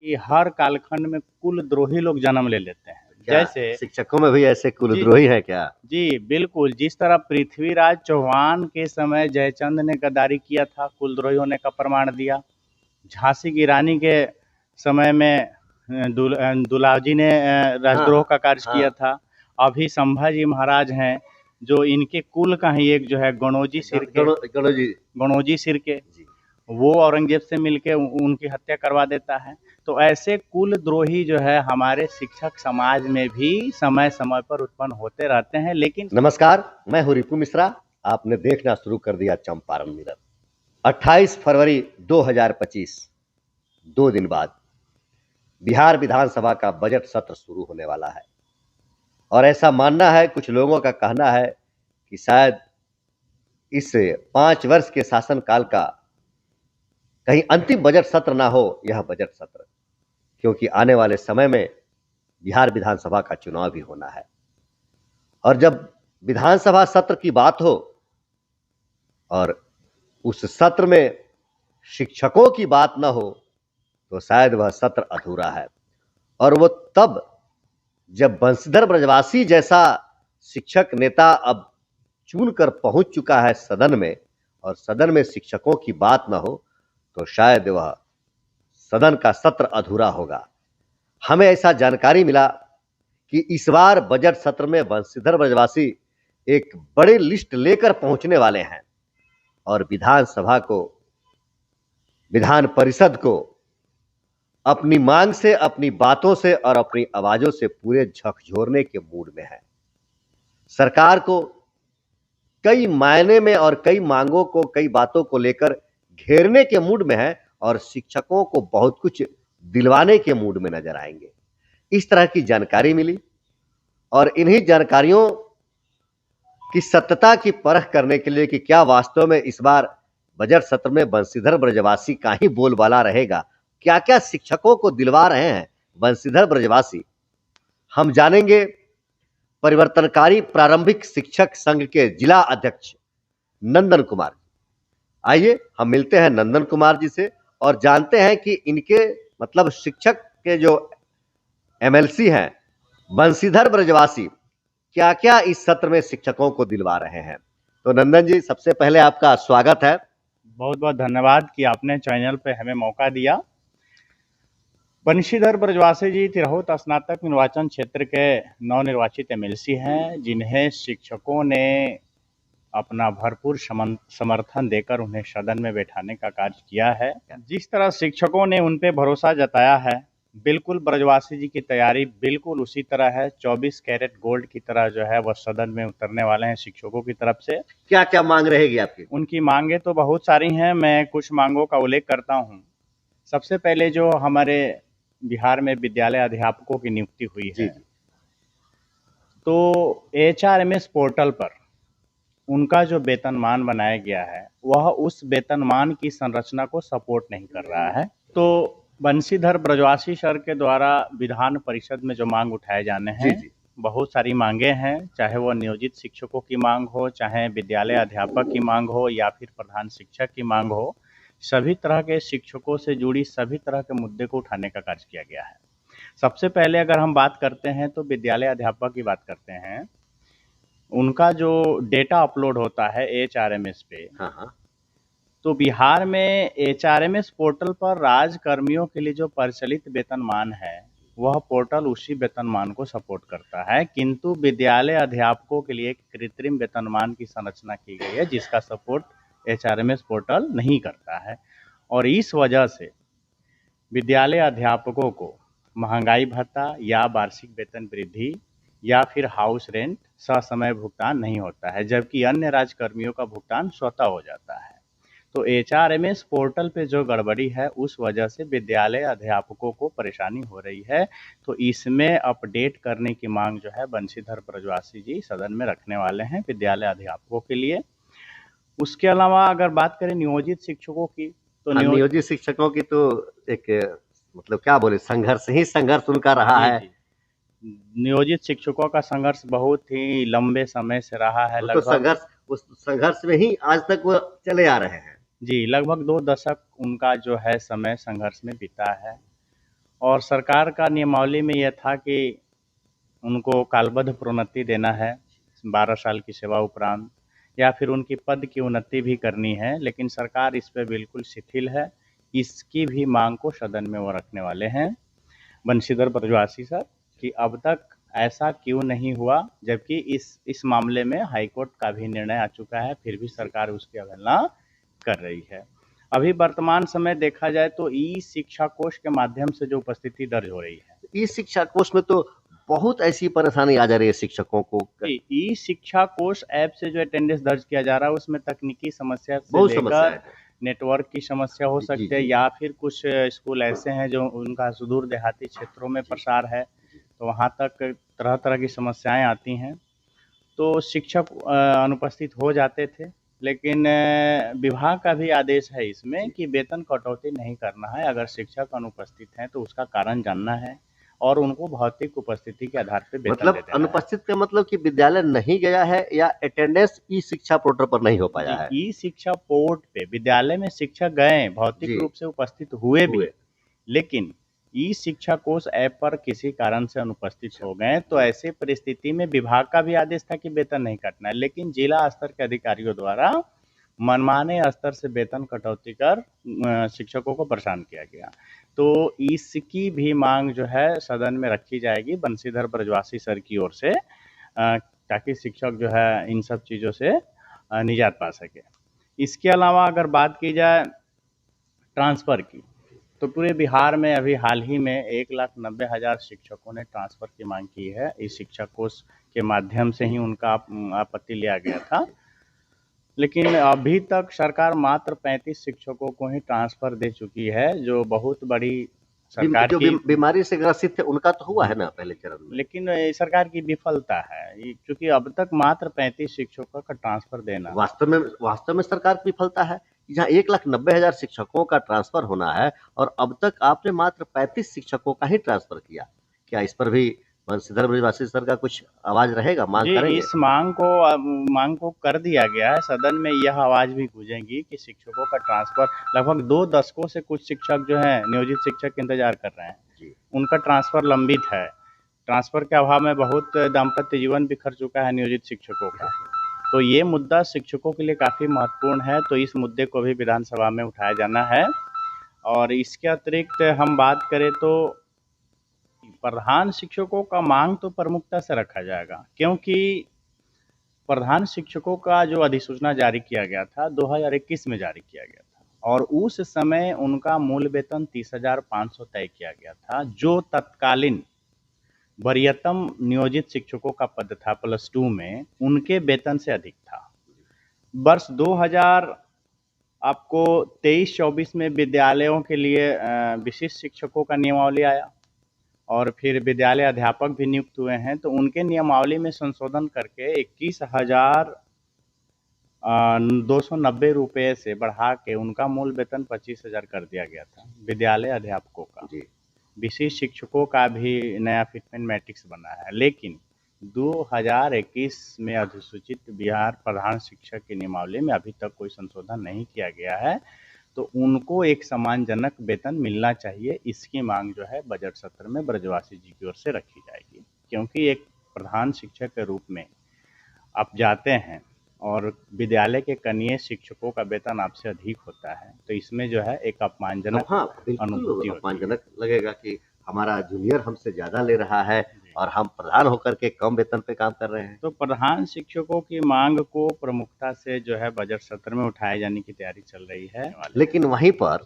कि हर कालखंड में कुलद्रोही लोग जन्म ले लेते हैं। क्या जैसे शिक्षकों में भी ऐसे कुलद्रोही हैं क्या? जी बिल्कुल, जिस तरह पृथ्वीराज चौहान के समय जयचंद ने गद्दारी किया था, कुलद्रोही होने का प्रमाण दिया। झांसी की रानी के समय में दुलाजी ने राजद्रोह का कार्य किया था। अभी संभाजी महाराज हैं, जो इनके कुल का ही एक जो है गणोजी सिरके, वो औरंगजेब से मिलके उनकी हत्या करवा देता है। तो ऐसे कुलद्रोही जो है हमारे शिक्षक समाज में भी समय समय पर उत्पन्न होते रहते हैं। लेकिन नमस्कार, मैं हूं रिपु मिश्रा। आपने देखना शुरू कर दिया चंपारण मिरर। 28 फरवरी 2025, 2 दिन बाद बिहार विधानसभा का बजट सत्र शुरू होने वाला है और ऐसा मानना है, कुछ लोगों का कहना है कि शायद इस 5 वर्ष के शासनकाल का कहीं अंतिम बजट सत्र ना हो यह बजट सत्र, क्योंकि आने वाले समय में बिहार विधानसभा का चुनाव भी होना है। और जब विधानसभा सत्र की बात हो और उस सत्र में शिक्षकों की बात न हो तो शायद वह सत्र अधूरा है। और वो तब जब बंशीधर ब्रजवासी जैसा शिक्षक नेता अब चुनकर पहुंच चुका है सदन में, और सदन में शिक्षकों की बात न हो तो शायद वह सदन का सत्र अधूरा होगा। हमें ऐसा जानकारी मिला कि इस बार बजट सत्र में बंशीधर ब्रजवासी एक बड़ी लिस्ट लेकर पहुंचने वाले हैं और विधानसभा को, विधान परिषद को अपनी मांग से, अपनी बातों से और अपनी आवाजों से पूरे झकझोरने के मूड में है। सरकार को कई मायने में और कई मांगों को, कई बातों को लेकर घेरने के मूड में है और शिक्षकों को बहुत कुछ दिलवाने के मूड में नजर आएंगे। इस तरह की जानकारी मिली और इन्हीं जानकारियों की सत्यता की परख करने के लिए कि क्या वास्तव में इस बार बजट सत्र में बंशीधर ब्रजवासी का ही बोलबाला रहेगा, क्या क्या शिक्षकों को दिलवा रहे हैं बंशीधर ब्रजवासी, हम जानेंगे परिवर्तनकारी प्रारंभिक शिक्षक संघ के जिला अध्यक्ष नंदन कुमार। आइए हम मिलते हैं नंदन कुमार जी से और जानते हैं कि इनके मतलब शिक्षक के जो एमएलसी हैं बंशीधर ब्रजवासी क्या क्या इस सत्र में शिक्षकों को दिलवा रहे हैं। तो नंदन जी, सबसे पहले आपका स्वागत है। बहुत बहुत धन्यवाद कि आपने चैनल पे हमें मौका दिया। बंशीधर ब्रजवासी जी तिरहुत स्नातक निर्वाचन क्षेत्र के नवनिर्वाचित एमएलसी हैं, जिन्हें शिक्षकों ने अपना भरपूर समर्थन देकर उन्हें सदन में बैठाने का कार्य किया है। जिस तरह शिक्षकों ने उन पे भरोसा जताया है, बिल्कुल ब्रजवासी जी की तैयारी बिल्कुल उसी तरह है। 24 कैरेट गोल्ड की तरह जो है वह सदन में उतरने वाले हैं शिक्षकों की तरफ से। क्या क्या मांग रहेगी आपकी? उनकी मांगे तो बहुत सारी हैं, मैं कुछ मांगों का उल्लेख करता हूं। सबसे पहले जो हमारे बिहार में विद्यालय अध्यापकों की नियुक्ति हुई है, तो एचआरएमएस पोर्टल पर उनका जो वेतनमान बनाया गया है वह उस वेतनमान की संरचना को सपोर्ट नहीं कर रहा है। तो बंशीधर ब्रजवासी सर के द्वारा विधान परिषद में जो मांग उठाए जाने हैं, बहुत सारी मांगे हैं, चाहे वो नियोजित शिक्षकों की मांग हो, चाहे विद्यालय अध्यापक की मांग हो या फिर प्रधान शिक्षक की मांग हो, सभी तरह के शिक्षकों से जुड़ी सभी तरह के मुद्दे को उठाने का कार्य किया गया है। सबसे पहले अगर हम बात करते हैं तो विद्यालय अध्यापक की बात करते हैं, उनका जो डेटा अपलोड होता है एचआरएमएस पे, तो बिहार में एचआरएमएस पोर्टल पर राजकर्मियों के लिए जो प्रचलित वेतनमान है वह पोर्टल उसी वेतनमान को सपोर्ट करता है, किंतु विद्यालय अध्यापकों के लिए एक कृत्रिम वेतनमान की संरचना की गई है जिसका सपोर्ट एचआरएमएस पोर्टल नहीं करता है। और इस वजह से विद्यालय अध्यापकों को महंगाई भत्ता या वार्षिक वेतन वृद्धि या फिर हाउस रेंट ससमय भुगतान नहीं होता है, जबकि अन्य राज्यकर्मियों का भुगतान स्वतः हो जाता है। तो एचआरएमएस पोर्टल पे जो गड़बड़ी है उस वजह से विद्यालय अध्यापकों को परेशानी हो रही है। तो इसमें अपडेट करने की मांग जो है बंशीधर ब्रजवासी जी सदन में रखने वाले हैं विद्यालय अध्यापकों के लिए। उसके अलावा अगर बात करें नियोजित शिक्षकों की, तो नियोजित शिक्षकों की तो एक मतलब क्या बोले, संघर्ष ही संघर्ष उनका रहा है। नियोजित शिक्षकों का संघर्ष बहुत ही लंबे समय से रहा है। तो संघर्ष, उस संघर्ष में ही आज तक वो चले आ रहे हैं। जी, लगभग 2 दशक उनका जो है समय संघर्ष में बीता है और सरकार का नियमावली में यह था कि उनको कालबद्ध प्रोन्नति देना है 12 साल की सेवा उपरांत, या फिर उनकी पद की उन्नति भी करनी है, लेकिन सरकार इस पे बिल्कुल शिथिल है। इसकी भी मांग को सदन में वो रखने वाले हैं बंशीधर ब्रजवासी सर कि अब तक ऐसा क्यों नहीं हुआ, जबकि इस मामले में हाईकोर्ट का भी निर्णय आ चुका है, फिर भी सरकार उसकी अवहेलना कर रही है। अभी वर्तमान समय देखा जाए तो ई शिक्षा कोष के माध्यम से जो उपस्थिति दर्ज हो रही है, इस शिक्षा कोष में तो बहुत ऐसी परेशानी आ जा रही है शिक्षकों को। ई शिक्षा कोष ऐप से जो अटेंडेंस दर्ज किया जा रहा है उसमें तकनीकी समस्या से बहुत समस्या लेकर है। नेटवर्क की समस्या हो जी, सकती जी, है, जी। या फिर कुछ स्कूल ऐसे हैं जो उनका सुदूर देहाती क्षेत्रों में प्रसार है, तो वहाँ तक तरह तरह की समस्याएं आती हैं। तो शिक्षक अनुपस्थित हो जाते थे, लेकिन विभाग का भी आदेश है इसमें कि वेतन कटौती नहीं करना है। अगर शिक्षक अनुपस्थित हैं तो उसका कारण जानना है और उनको भौतिक उपस्थिति के आधार पर वेतन दे मतलब देना है। अनुपस्थित का मतलब कि विद्यालय नहीं गया है या अटेंडेंस ई शिक्षा पोर्टल पर नहीं हो पाया है। ई शिक्षा पोर्ट पे विद्यालय में शिक्षक गए, भौतिक जी। रूप से उपस्थित हुए भी, लेकिन ई शिक्षा कोष ऐप पर किसी कारण से अनुपस्थित हो गए, तो ऐसी परिस्थिति में विभाग का भी आदेश था कि वेतन नहीं काटना है, लेकिन जिला स्तर के अधिकारियों द्वारा मनमाने स्तर से वेतन कटौती कर शिक्षकों को परेशान किया गया। तो इसकी भी मांग जो है सदन में रखी जाएगी बंशीधर ब्रजवासी सर की ओर से, ताकि शिक्षक जो है इन सब चीज़ों से निजात पा सके। इसके अलावा अगर बात की जाए ट्रांसफ़र की, तो पूरे बिहार में अभी हाल ही में 1,90,000 शिक्षकों ने ट्रांसफ़र की मांग की है। इस शिक्षा कोष के माध्यम से ही उनका आपत्ति लिया गया था, लेकिन अभी तक सरकार मात्र 35 शिक्षकों को ही ट्रांसफ़र दे चुकी है, जो बहुत बड़ी सरकार जो की बीमारी से ग्रसित थे उनका तो हुआ है ना पहले चरण में। लेकिन सरकार की विफलता है, क्योंकि अब तक मात्र 35 शिक्षकों का ट्रांसफ़र देना वास्तव में सरकार की विफलता है। जहाँ 1,90,000 शिक्षकों का ट्रांसफर होना है और अब तक आपने मात्र 35 शिक्षकों का ही ट्रांसफर किया। क्या इस पर भी बंशीधर ब्रजवासी सर का कुछ आवाज रहेगा, मांग जी, करेंगे? इस मांग को कर दिया गया है। सदन में यह आवाज़ भी गूंजेगी कि शिक्षकों का ट्रांसफ़र, लगभग 2 दशकों से कुछ शिक्षक जो हैं नियोजित शिक्षक इंतजार कर रहे हैं, जी। उनका ट्रांसफ़र लंबित है। ट्रांसफ़र के अभाव में बहुत दाम्पत्य जीवन बिखर चुका है नियोजित शिक्षकों का। तो ये मुद्दा शिक्षकों के लिए काफ़ी महत्वपूर्ण है, तो इस मुद्दे को भी विधानसभा में उठाया जाना है। और इसके अतिरिक्त हम बात करें तो प्रधान शिक्षकों का मांग तो प्रमुखता से रखा जाएगा, क्योंकि प्रधान शिक्षकों का जो अधिसूचना जारी किया गया था 2021 में जारी किया गया था, और उस समय उनका मूल वेतन 30,500 तय किया गया था, जो तत्कालीन वरीयतम नियोजित शिक्षकों का पद था +2 में, उनके वेतन से अधिक था। वर्ष 2000 आपको 23-24 में विद्यालयों के लिए विशिष्ट शिक्षकों का नियमावली आया, और फिर विद्यालय अध्यापक भी नियुक्त हुए हैं, तो उनके नियमावली में संशोधन करके 21,290 रुपये से बढ़ा के उनका मूल वेतन 25,000 कर दिया गया था विद्यालय अध्यापकों का। विशिष्ट शिक्षकों का भी नया फिटमेंट मैट्रिक्स बना है, लेकिन 2021 में अधिसूचित बिहार प्रधान शिक्षक की नियमावली में अभी तक कोई संशोधन नहीं किया गया है, तो उनको एक सम्मानजनक वेतन मिलना चाहिए। इसकी मांग जो है बजट सत्र में ब्रजवासी जी की ओर से रखी जाएगी, क्योंकि एक प्रधान शिक्षक के रूप में आप जाते हैं और विद्यालय के कनीय शिक्षकों का वेतन आपसे अधिक होता है, तो इसमें जो है एक अपमानजनक अनुभूति होती है। अपमानजनक लगेगा कि हमारा जूनियर हमसे ज्यादा ले रहा है और हम प्रधान होकर के कम वेतन पे काम कर रहे हैं। तो प्रधान शिक्षकों की मांग को प्रमुखता से जो है बजट सत्र में उठाए जाने की तैयारी चल रही है। लेकिन वहीं पर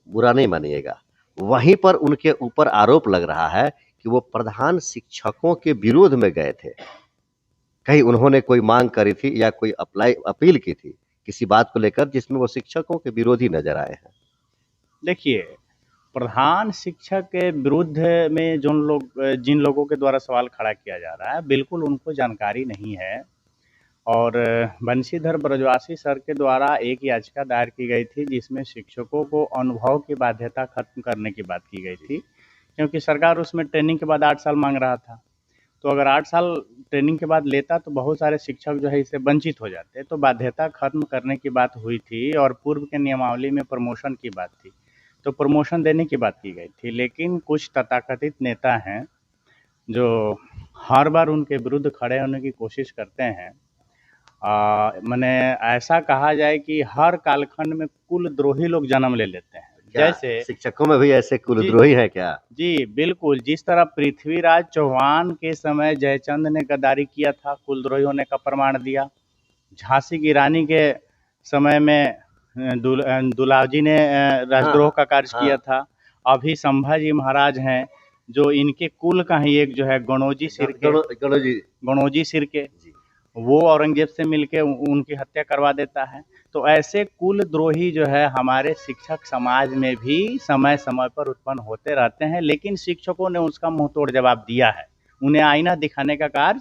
बुरा नहीं मानिएगा, वहीं पर उनके ऊपर आरोप लग रहा है कि वो प्रधान शिक्षकों के विरोध में गए थे। कहीं उन्होंने कोई मांग करी थी या कोई अपील की थी किसी बात को लेकर जिसमें वो शिक्षकों के विरोधी नजर आए हैं? देखिए, प्रधान शिक्षक के विरुद्ध में जिन लोगों के द्वारा सवाल खड़ा किया जा रहा है, बिल्कुल उनको जानकारी नहीं है। और बंशीधर ब्रजवासी सर के द्वारा एक याचिका दायर की गई थी, जिसमें शिक्षकों को अनुभव की बाध्यता खत्म करने की बात की गई थी, क्योंकि सरकार उसमें ट्रेनिंग के बाद 8 साल मांग रहा था। तो अगर 8 साल ट्रेनिंग के बाद लेता तो बहुत सारे शिक्षक जो है इससे वंचित हो जाते, तो बाध्यता खत्म करने की बात हुई थी, और पूर्व के नियमावली में प्रमोशन की बात थी। तो प्रमोशन देने की बात की गई थी, लेकिन कुछ तथाकथित नेता हैं जो हर बार उनके विरुद्ध खड़े होने की कोशिश करते हैं। माने ऐसा कहा जाए कि हर कालखंड में कुलद्रोही लोग जन्म ले लेते हैं। क्या जैसे शिक्षकों में भी ऐसे जी, कुलद्रोही हैं क्या? जी, बिल्कुल, जिस तरह पृथ्वीराज चौहान के समय जयचंद ने गद्दारी किया था, कुलद्रोही होने का प्रमाण दिया। झांसी की रानी के समय में दुलाजी ने राजद्रोह हाँ, का कार्य किया हाँ, था। अभी संभाजी महाराज हैं, जो इनके कुल का ही एक जो है गणोजी सिरके, जी। वो औरंगजेब से मिलके उनकी हत्या करवा देता है। तो ऐसे कुलद्रोही जो है हमारे शिक्षक समाज में भी समय समय पर उत्पन्न होते रहते हैं, लेकिन शिक्षकों ने उसका मुंहतोड़ जवाब दिया है, उन्हें आईना दिखाने का कार्य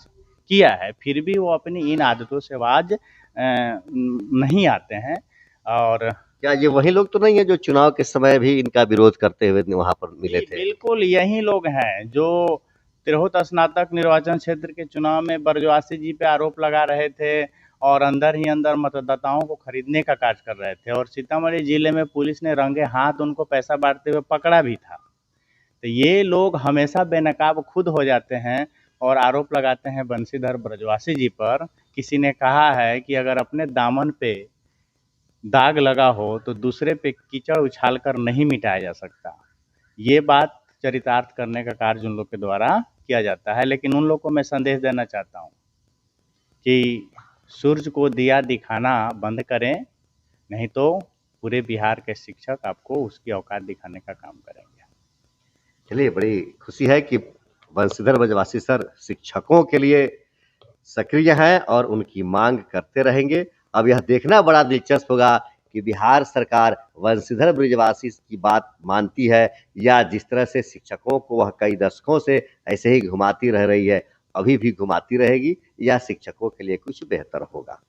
किया है, फिर भी वो अपनी इन आदतों से बाज नहीं आते हैं। और क्या ये वही लोग तो नहीं है जो चुनाव के समय भी इनका विरोध करते हुए वहां पर मिले जी, थे? बिल्कुल यही लोग हैं जो तिरहुत स्नातक निर्वाचन क्षेत्र के चुनाव में बरजवासी जी पे आरोप लगा रहे थे और अंदर ही अंदर मतदाताओं को खरीदने का कार्य कर रहे थे, और सीतामढ़ी जिले में पुलिस ने रंगे हाथ उनको पैसा बांटते हुए पकड़ा भी था। तो ये लोग हमेशा बेनकाब खुद हो जाते हैं और आरोप लगाते हैं बंशीधर ब्रजवासी जी पर। किसी ने कहा है कि अगर अपने दामन पे दाग लगा हो तो दूसरे पे कीचड़ उछाल कर नहीं मिटाया जा सकता। ये बात चरितार्थ करने का कार्य उन लोग के द्वारा किया जाता है, लेकिन उन लोग को मैं संदेश देना चाहता हूँ कि सूर्य को दिया दिखाना बंद करें, नहीं तो पूरे बिहार के शिक्षक आपको उसकी औकात दिखाने का काम करेंगे। चलिए, बड़ी खुशी है कि बंशीधर ब्रजवासी सर शिक्षकों के लिए सक्रिय हैं और उनकी मांग करते रहेंगे। अब यह देखना बड़ा दिलचस्प होगा कि बिहार सरकार बंशीधर ब्रजवासी की बात मानती है या जिस तरह से शिक्षकों को वह कई दशकों से ऐसे ही घुमाती रह रही है, अभी भी घुमाती रहेगी, या शिक्षकों के लिए कुछ बेहतर होगा।